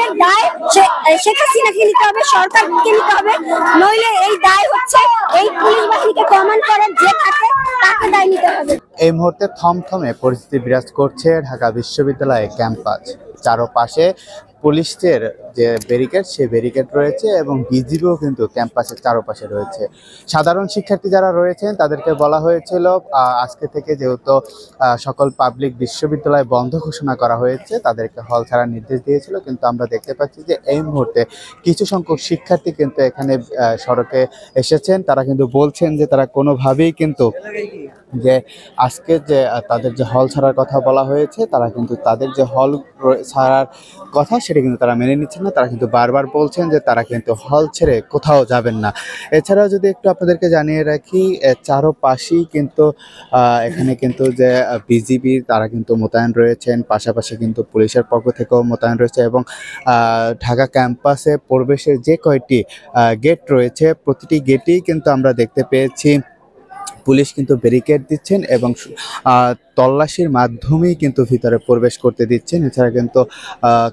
খুনের দায় শেখ হাসিনাকে নিতে হবে, সরকারকে নিতে হবে, নইলে এই দায় হচ্ছে এই পুলিশ বাহিনীকে কমান্ড করার যে থাকে তাকে দায় নিতে হবে। এই মুহূর্তে থমথমে পরিস্থিতি বিরাজ করছে ঢাকা বিশ্ববিদ্যালয়ের ক্যাম্পাস। চারপাশে পুলিশের যে ব্যারিকেড, সেই ব্যারিকেড রয়েছে এবং বিজিবিও কিন্তু ক্যাম্পাসের চারপাশে রয়েছে। সাধারণ শিক্ষার্থী যারা রয়েছেন তাদেরকে বলা হয়েছিল আজকে থেকে যেহেতু সকল পাবলিক বিশ্ববিদ্যালয় বন্ধ ঘোষণা করা হয়েছে, তাদেরকে হল ছাড়ার নির্দেশ দিয়েছিল। কিন্তু আমরা দেখতে পাচ্ছি যে এই মুহূর্তে কিছু সংখ্যক শিক্ষার্থী কিন্তু এখানে সড়কে এসেছেন। তারা কিন্তু বলছেন যে তারা কোনোভাবেই কিন্তু যে আজকে যে তাদের যে হল ছাড়ার কথা বলা হয়েছে, তারা কিন্তু তাদের যে হল ছাড়ার কথা সেটা কিন্তু তারা মেনে নিচ্ছেন না। তারা কিন্তু বারবার বলছেন যে তারা কিন্তু হল ছেড়ে কোথাও যাবেন না। এছাড়াও যদি একটু আপনাদেরকে জানিয়ে রাখি, চারপাশেই কিন্তু এখানে কিন্তু যে বিজিবি তারা কিন্তু মোতায়েন রয়েছেন, পাশাপাশি কিন্তু পুলিশের পক্ষ থেকেও মোতায়েন রয়েছে এবং ঢাকা ক্যাম্পাসে প্রবেশের যে কয়টি গেট রয়েছে প্রতিটি গেটেই কিন্তু আমরা দেখতে পেয়েছি পুলিশ কিন্তু ব্যারিকেড দিচ্ছেন এবং তল্লাশির মাধ্যমেই কিন্তু ভিতরে প্রবেশ করতে দিচ্ছেন, এছাড়া কিন্তু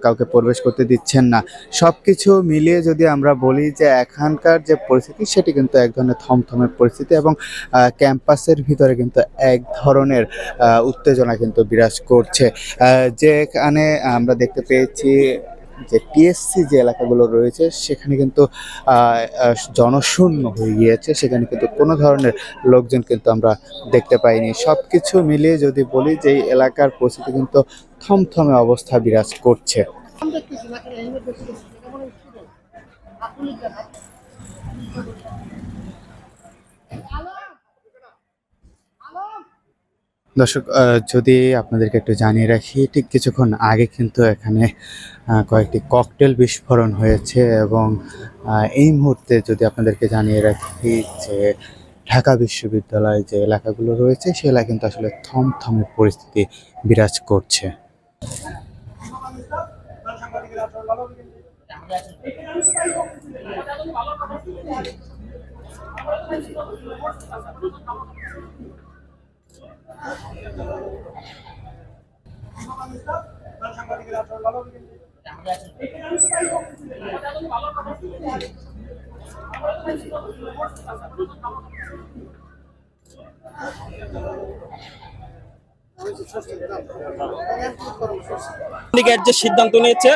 কাউকে প্রবেশ করতে দিচ্ছেন না। সব কিছু মিলিয়ে যদি আমরা বলি যে এখানকার যে পরিস্থিতি সেটি কিন্তু এক ধরনের থমথমে পরিস্থিতি এবং ক্যাম্পাসের ভিতরে কিন্তু এক ধরনের উত্তেজনা কিন্তু বিরাজ করছে। যেখানে আমরা দেখতে পেয়েছি যে টিএসসি যে এলাকাগুলো রয়েছে সেখানে কিন্তু জনশূন্য হয়ে গিয়েছে, সেখানে কিন্তু কোনো ধরনের লোকজন কিন্তু আমরা দেখতে পাইনি। সব কিছু মিলিয়ে যদি বলি যে এই এলাকার পরিস্থিতি কিন্তু থমথমে অবস্থা বিরাজ করছে। দর্শক, যদি আপনাদেরকে একটু জানিয়ে রাখি, ঠিক কিছুক্ষণ আগে কিন্তু এখানে কয়েকটি ককটেল বিস্ফোরণ হয়েছে এবং এই মুহূর্তে যদি আপনাদেরকে জানিয়ে রাখি যে ঢাকা বিশ্ববিদ্যালয়ে যে এলাকাগুলো রয়েছে সে এলাকা কিন্তু আসলে থমথমে পরিস্থিতি বিরাজ করছে। সিন্ডিকেট যে সিদ্ধান্ত নিয়েছে,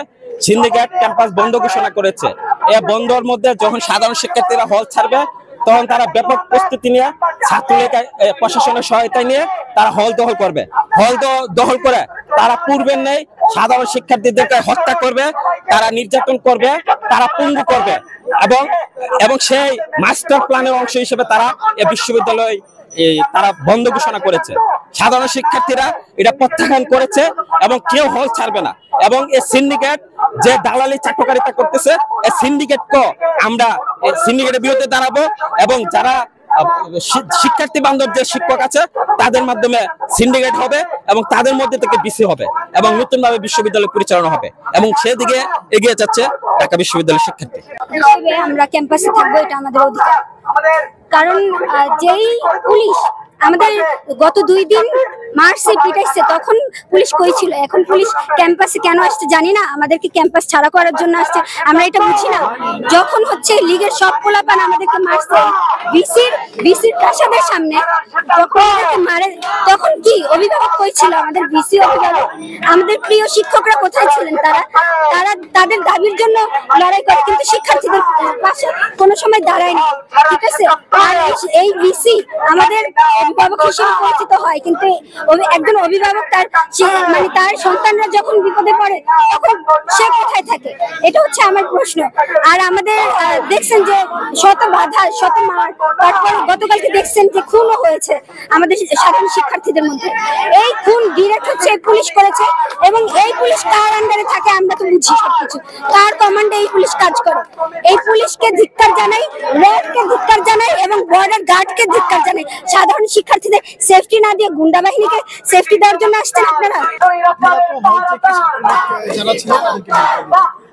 সিন্ডিকেট ক্যাম্পাস বন্ধ ঘোষণা করেছে। এই বন্ধের মধ্যে যখন সাধারণ শিক্ষার্থীরা হল ছাড়বে তখন তারা ব্যাপক প্রস্তুতি নিয়ে ছাত্রলীগ প্রশাসনের সহায়তা নিয়ে তারা হল দখল করবে। হল দখল করে তারা পূর্বের নেই সাধারণ শিক্ষার্থীদেরকে হত্যা করবে, তারা নির্যাতন করবে, তারা পঙ্গু করবে এবং সেই মাস্টার প্ল্যানের অংশ হিসেবে তারা এই বিশ্ববিদ্যালয় তারা বন্ধ ঘোষণা করেছে। সাধারণ শিক্ষার্থীরা এটা প্রত্যাখ্যান করেছে এবং কেউ হল ছাড়বে না। এবং এই সিন্ডিকেট যে দালালি চাটুকারিতা করতেছে, এই সিন্ডিকেটকে আমরা সিন্ডিকেটের বিরুদ্ধে দাঁড়াবো এবং যারা শিক্ষার্থী বান্ধব যে শিক্ষক আছে তাদের মাধ্যমে সিন্ডিকেট হবে এবং তাদের মধ্যে থেকে বিসি হবে এবং নতুনভাবে বিশ্ববিদ্যালয় পরিচালনা হবে এবং সেদিকে এগিয়ে যাচ্ছে ঢাকা বিশ্ববিদ্যালয়ের শিক্ষার্থী। আমরা ক্যাম্পাসে থাকবো, এটা আমাদের অধিকার। কারণ যেই পুলিশ আমাদের গত 2 দিন মার্চে পিটাইছে তখন পুলিশ কই ছিল, এখন পুলিশ ক্যাম্পাসে কেন আসছে জানি না, আমাদেরকে ক্যাম্পাস ছাড়া করার জন্য আসছে আমরা এটা বুঝি না। যখন হচ্ছে লীগের সব পোলাপান আমাদেরকে মারছে বিসির প্রাসাদের সামনে, যখন আমাদেরকে মারে তখন কি অভিভাবক কই ছিল, আমাদের বিসি অভিভাবক, আমাদের প্রিয় শিক্ষকরা কোথায় ছিলেন? তারা তাদের দাবির জন্য লড়াই করে কিন্তু শিক্ষার্থীদের পাশে কোনো সময় দাঁড়ায় না, ঠিক আছে? আর এই বিসি আমাদের অভিভাবক হিসেবে পরিচিত হয়, কিন্তু একজন অভিভাবক তার সন্তানরা যখন বিপদে পড়ে তখন সে কোথায় থাকে? এটা হচ্ছে আমার প্রশ্ন। আর আমাদের দেখছেন যে শত বাধা, শত মার, তারপরে গতকালকে দেখছেন যে খুনও হয়েছে আমাদের সাধারণ শিক্ষার্থীদের মধ্যে। এই খুন ডিরেক্ট হচ্ছে পুলিশ করেছে এবং এই পুলিশ কার আন্ডারে থাকে আমরা তো বুঝি সবকিছু, কার কমান্ডে এই পুলিশ কাজ করে। এই পুলিশকে ধিক্কার জানাই, র্যাবকে ধিক্কার জানাই এবং বর্ডার গার্ডকে ধিক্কার জানাই। সাধারণ শিক্ষার্থীদের সেফটি না দিয়ে গুন্ডা বাহিনীকে সেফটি দেওয়ার জন্য আসছেন আপনারা।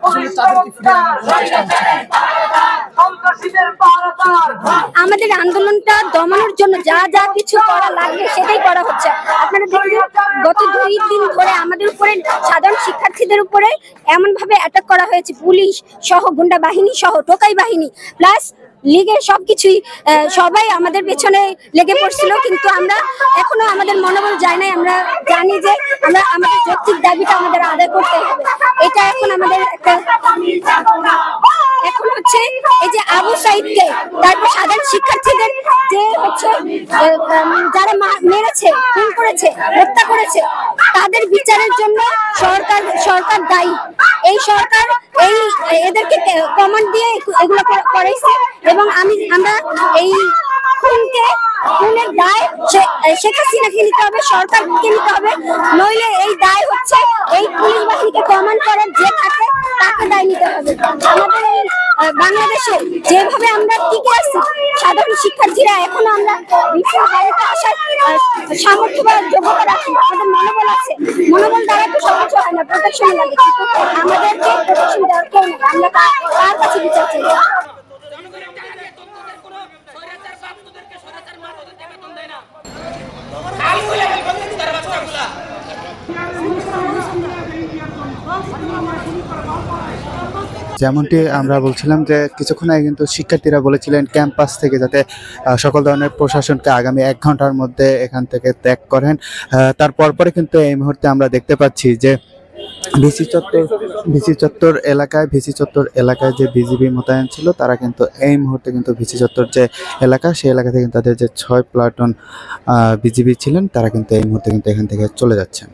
আসলে তাদেরকে ফিরিয়ে আনার চেষ্টা হচ্ছে। আমাদের আন্দোলনটা দমানোর জন্য যা যা কিছু করা লাগবে সেটাই করা হচ্ছে। আপনারা দেখবেন গত 2 দিন ধরে আমাদের উপরে সাধারণ শিক্ষার্থীদের উপরে এমন ভাবে অ্যাটাক করা হয়েছে, পুলিশ সহ গুন্ডা বাহিনী সহ টোকাই বাহিনী প্লাস লীগের সবকিছুই সবাই আমাদের পেছনে লেগে পড়ছিল, কিন্তু আমরা এখনো আমাদের মনোবল যায় নাই। আমরা জানি যে আমরা আমাদের যৌক্তিক দাবিটা আমাদের আদায় করতে হবে। এটা এখন আমাদের একটা এখন হচ্ছে এই যে আবু সাইদকে, তারপর সাধারণ শিক্ষার্থীদের যে হচ্ছে যারা মেরেছে, খুন করেছে, হত্যা করেছে, তাদের বিচারের জন্য সরকার দায়ী। এই সরকার এদেরকে কমান্ড দিয়ে এগুলো করাইছে এবং আমরা এই খুনের দায় শেখ হাসিনাকে নিতে হবে, সরকারকে নিতে হবে। নইলে এই দায় হচ্ছে এই পুলিশ বাহিনীকে কমান্ড করার যে থাকে তাকে দায় নিতে হবে। আমাদের এই বাংলাদেশে যেভাবে আমরা টিকে আছি, সাধারণ শিক্ষার্থীরা এখনো আমরা বিভিন্ন বাড়িতে আসার সামর্থ্য বা যোগ্যতা রাখি, আমাদের মনোবল আছে। মনোবল দ্বারা তো সহজ হয় না, প্রোটেকশন লাগে, কিন্তু আমাদেরকে প্রোটেকশন দেওয়ার কেউ নেই। আমরা কার কাছে বিচার চাই? যেমনটি আমরা বলছিলাম যে কিছুক্ষণ আগে কিন্তু শিক্ষার্থীরা বলেছিলেন ক্যাম্পাস থেকে যাতে সকল ধরনের প্রশাসনকে আগামী 1 ঘন্টার মধ্যে এখান থেকে ত্যাগ করেন। তারপর পরে কিন্তু এই মুহূর্তে আমরা দেখতে পাচ্ছি যে ভিসি চত্বর এলাকায় যে বিজিবি মোতায়েন ছিল, তারা কিন্তু এই মুহূর্তে কিন্তু ভিসি চত্বর যে এলাকা, সেই এলাকা থেকে তাদের যে 6 প্লাটুন বিজিবি ছিলেন, তারা কিন্তু এই মুহূর্তে কিন্তু এখান থেকে চলে যাচ্ছেন।